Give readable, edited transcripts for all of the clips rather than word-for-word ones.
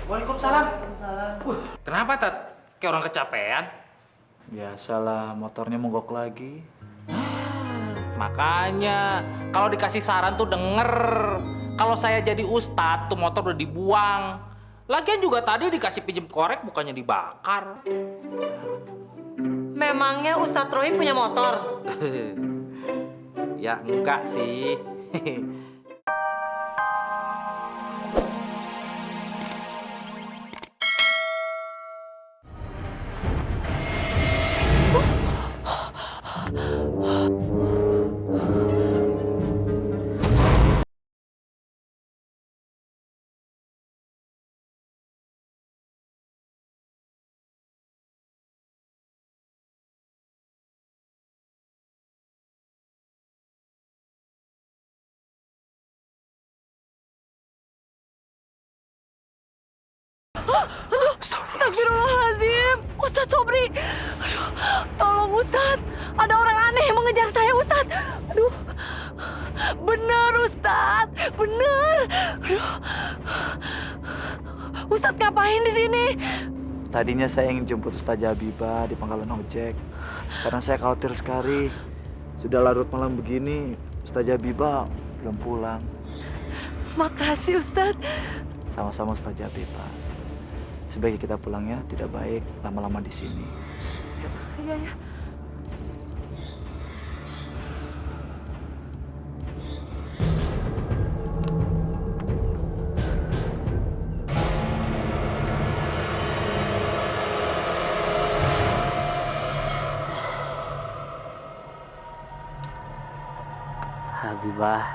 Waalaikumsalam. Waalaikumsalam. Kenapa, Tat? Kayak orang kecapean? Biasalah, motornya mogok lagi. Makanya, kalau dikasih saran tuh denger. Kalau saya jadi ustadz, tuh motor udah dibuang. Lagian juga tadi dikasih pinjem korek, bukannya dibakar. Memangnya Ustadz Rohim punya motor? Ya enggak sih. Astagfirullahaladzim, Ustadz Sobri. Aduh, tolong Ustadz. Ada orang aneh yang mengejar saya, Ustadz. Aduh, bener Ustadz, bener. Aduh, Ustadz ngapain di sini? Tadinya saya ingin jemput Ustazah Habibah di pangkalan ojek. Karena saya khawatir sekali. Sudah larut malam begini, Ustazah Habibah belum pulang. Makasih Ustadz. Sama-sama Ustazah Habibah. Sebaiknya kita pulang ya, tidak baik lama-lama di sini. Iya, ya. Habibah,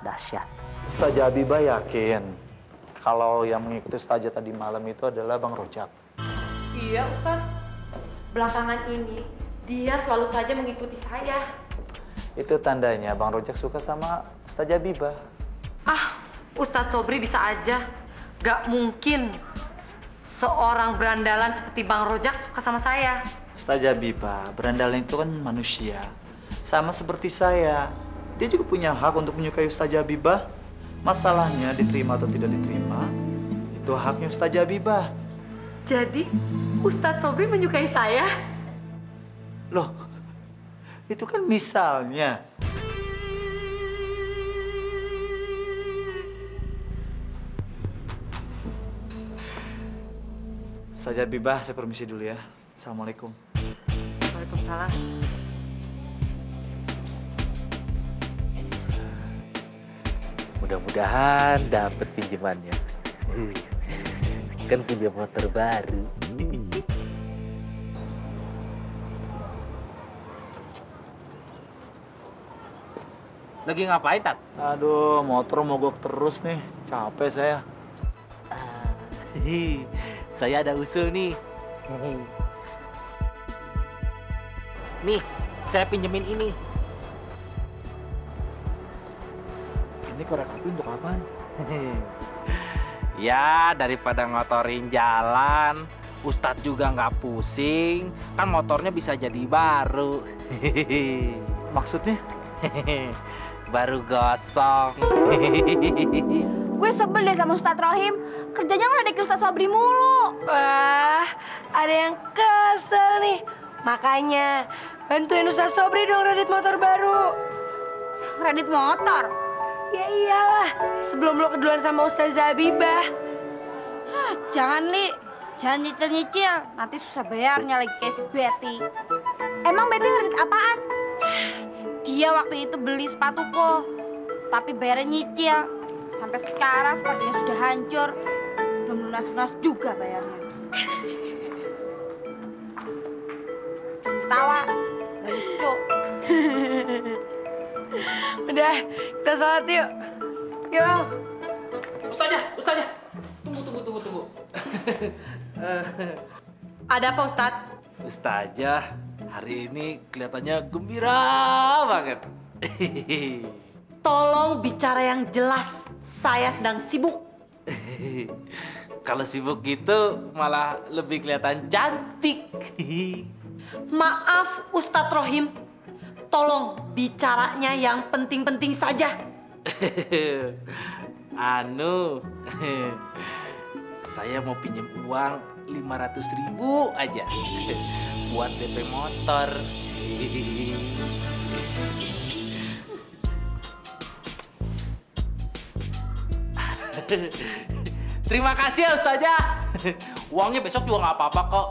dahsyat. Ustazah Habibah yakin kalau yang mengikuti Ustazah tadi malam itu adalah Bang Rojak. Iya Ustadz. Belakangan ini dia selalu saja mengikuti saya. Itu tandanya Bang Rojak suka sama Ustazah Habibah. Ah, Ustadz Sobri bisa aja. Gak mungkin seorang berandalan seperti Bang Rojak suka sama saya. Ustazah Habibah, berandalan itu kan manusia. Sama seperti saya. Dia juga punya hak untuk menyukai Ustazah Habibah. Masalahnya diterima atau tidak diterima, itu haknya Ustazah Habibah. Jadi, Ustadz Sobri menyukai saya? Loh, itu kan misalnya. Ustazah Habibah, saya permisi dulu ya. Assalamualaikum. Waalaikumsalam. Mudah-mudahan dapat pinjamannya. Kan punya motor baru. Lagi ngapain, Tat? Aduh, motor mogok terus nih. Capek saya. Saya ada usul nih. Nih, saya pinjemin ini. Ini korek api untuk apaan? Ya, daripada ngotorin jalan, Ustadz juga nggak pusing. Kan motornya bisa jadi baru. Maksudnya? Baru gosong. Gue sebel deh sama Ustadz Rohim. Kerjanya ngeledekin Ustadz Sobri mulu. Wah, ada yang kesel nih. Makanya, bantuin Ustadz Sobri dong kredit motor baru. Kredit motor. Ya iyalah, sebelum lo keduluan sama Ustazah Habibah. Jangan, Li. Jangan nyicil-nyicil. Nanti susah bayarnya lagi kayak si Betty. Emang Betty kredit apaan? Dia waktu itu beli sepatuku. Tapi bayarnya nyicil. Sampai sekarang sepatunya sudah hancur. Belum lunas-lunas juga bayarnya. Jangan ketawa. Gak lucu. Udah, kita sholat yuk. Yuk. Ustazah. Tunggu. Ada apa Ustadz? Ustazah, hari ini kelihatannya gembira banget. Tolong bicara yang jelas. Saya sedang sibuk. Kalau sibuk gitu malah lebih kelihatan cantik. Maaf Ustadz Rohim. Tolong bicaranya yang penting-penting saja. Saya mau pinjam uang 500.000 aja buat DP motor. Terima kasih ya Ustazah. Uangnya besok juga nggak apa-apa kok.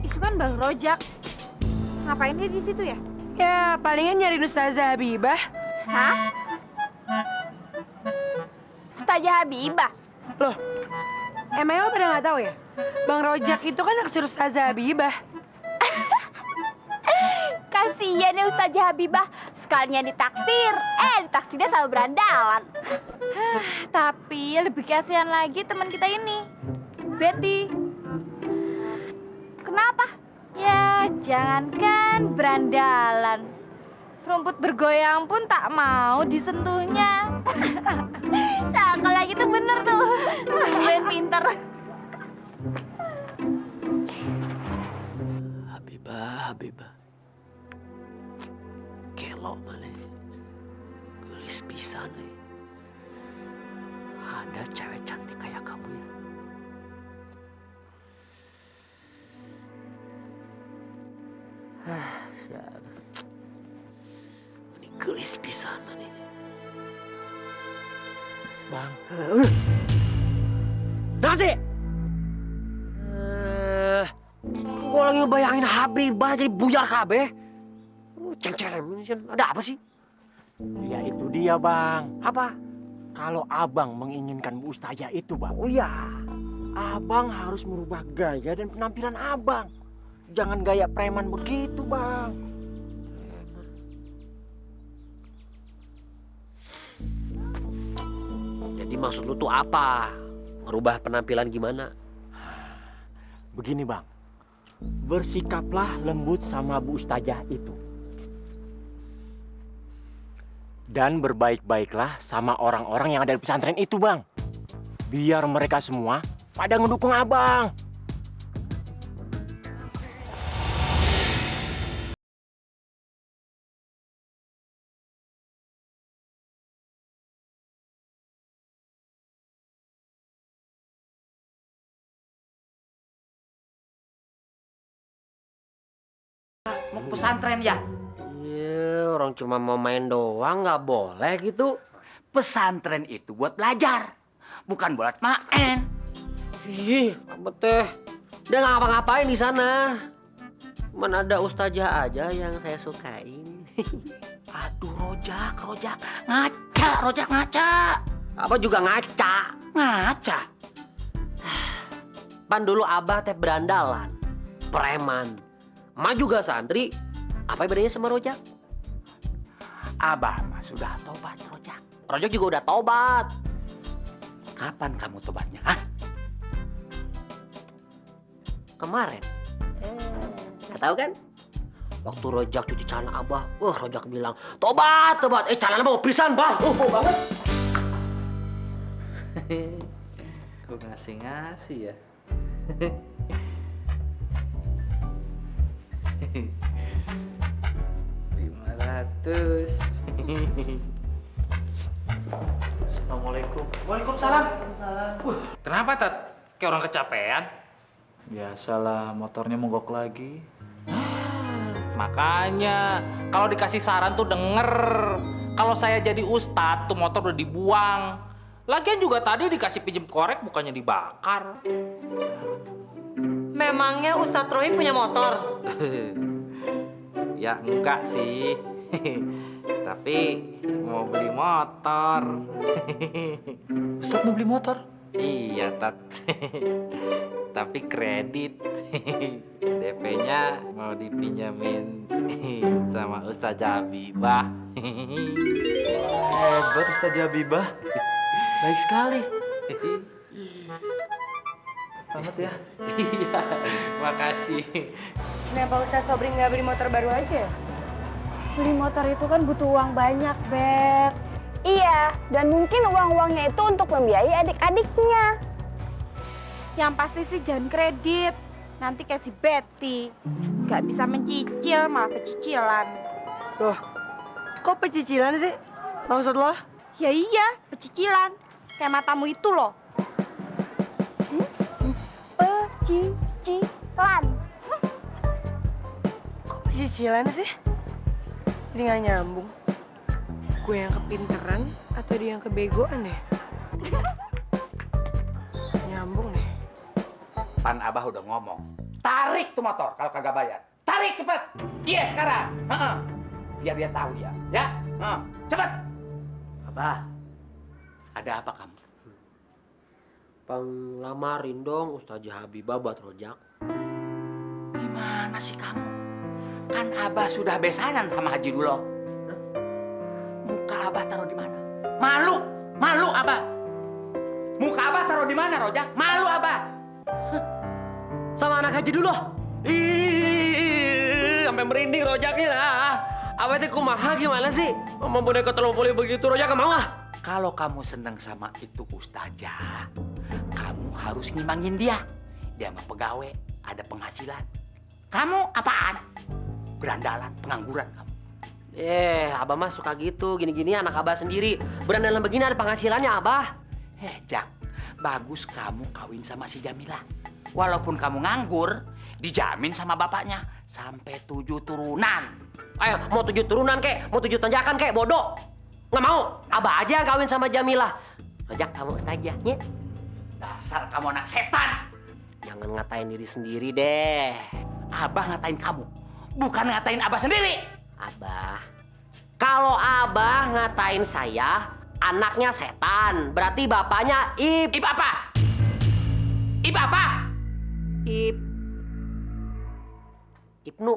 Itu kan Bang Rojak. Ngapain dia di situ ya? Ya, palingan nyariin Ustazah Habibah. Hah? Ustazah Habibah? Loh, emangnya lo pada nggak tahu ya? Bang Rojak itu kan naksir Ustazah Habibah. Kasian ya Ustazah Habibah, sekalinya ditaksir. Ditaksirnya sama berandalan. Tapi lebih kasihan lagi teman kita ini, Betty. Kenapa? Ya, jangankan berandalan. Rumput bergoyang pun tak mau disentuhnya. Nah, kalau gitu bener tuh. Ben pinter. Habibah. Kelok mana? Gelis pisan nih. Ada cewek cantik kayak kamu ya. Siapa? Ini gelis pisan nih. Bang. Nanti. Gue lagi ngebayangin Habibah jadi buyar kabeh. Ceng-ceng, ada apa sih? Ya itu dia bang. Apa? Kalau abang menginginkan Bu Ustazah itu bang, Oh iya. abang harus merubah gaya dan penampilan abang. Jangan gaya preman begitu bang. Jadi maksud lu tuh apa? Ngerubah penampilan gimana? Begini bang, bersikaplah lembut sama Bu Ustazah itu. Dan berbaik-baiklah sama orang-orang yang ada di pesantren itu bang. Biar mereka semua pada ngedukung abang. Mau ke pesantren ya? Iya, orang cuma mau main doang nggak boleh gitu. Pesantren itu buat belajar, bukan buat main. Ih, apa teh? Dia nggak ngapa-ngapain di sana. Cuman ada ustazah aja yang saya sukain. Aduh, Rojak, ngaca. Apa juga ngaca? Ngaca. Pan dulu abah teh berandalan, preman. Ma juga santri. Apa bedanya sama Rojak? Abah mah sudah tobat, Rojak. Rojak juga udah tobat. Kapan kamu tobatnya? Hah? Kemarin. Nggak tahu kan? Waktu Rojak cuci celana abah, Rojak bilang, tobat. Celana mau pisan, bah. Bau banget. Kok ngasih ya? 500. Assalamualaikum. Waalaikumsalam. Kenapa, Tat? Kayak orang kecapean? Biasalah, motornya mogok lagi. Makanya, kalau dikasih saran tuh denger. Kalau saya jadi ustadz, tuh motor udah dibuang. Lagian juga tadi dikasih pinjem korek, bukannya dibakar. Memangnya Ustadz Rohim punya motor? Ya enggak sih. Tapi mau beli motor. Ustadz mau beli motor? Iya, Tat. Tapi kredit. DP-nya mau dipinjemin sama Ustazah Habibah. Hebat Ustazah Habibah. Baik sekali. Selamat ya. Iya, makasih. Kenapa Ustaz Sobri nggak beli motor baru aja? Beli motor itu kan butuh uang banyak, Bet. Iya, dan mungkin uang-uangnya itu untuk membiayai adik-adiknya. Yang pasti sih jangan kredit. Nanti kayak si Betty. Nggak bisa mencicil, malah pecicilan. Loh, kok pecicilan sih? Maksud lo? Ya iya, pecicilan. Kayak matamu itu loh. Pecicilan. Kok pecicilan sih? Jadi nggak nyambung. Gue yang kepinteran atau dia yang kebegoan ya? Nyambung nih. Pan Abah udah ngomong. Tarik tuh motor kalau kagak bayar. Tarik cepet. Iya sekarang. Heeh. Biar dia tahu ya. Ya. Heeh. Cepet. Abah, Ada apa kamu? penglamarin dong Ustazah Habibah buat Rojak. Gimana sih kamu? Kan Abah sudah besanan sama Haji Dulo. Muka Abah taruh di mana? Malu, malu Abah. Muka Abah taruh di mana, Rojak? Malu Abah. Sama anak Haji dulu. Ih, sampai merinding Rojaknya lah. Abah itu kumaha gimana sih? Mau boneka telompoli begitu Rojak gak mau ah. Kalau kamu seneng sama itu Ustazah, kamu harus ngimbangin dia. Dia mah pegawai, ada penghasilan. Kamu apaan? Berandalan, pengangguran kamu. Abah mah suka gitu. Gini-gini anak Abah sendiri. Berandalan begini ada penghasilannya, Abah. Jak, bagus kamu kawin sama si Jamila. Walaupun kamu nganggur, dijamin sama bapaknya sampai 7 turunan. Ayo, mau 7 turunan kek, mau 7 tanjakan kek, bodoh. Nggak mau. Abah aja yang kawin sama Jamilah. Rojak kamu Ustazah, ya? Dasar kamu anak setan. Jangan ngatain diri sendiri deh. Abah ngatain kamu, bukan ngatain Abah sendiri. Abah, kalau Abah ngatain saya, anaknya setan. Berarti bapaknya Ib apa? Ib apa? Ibnu.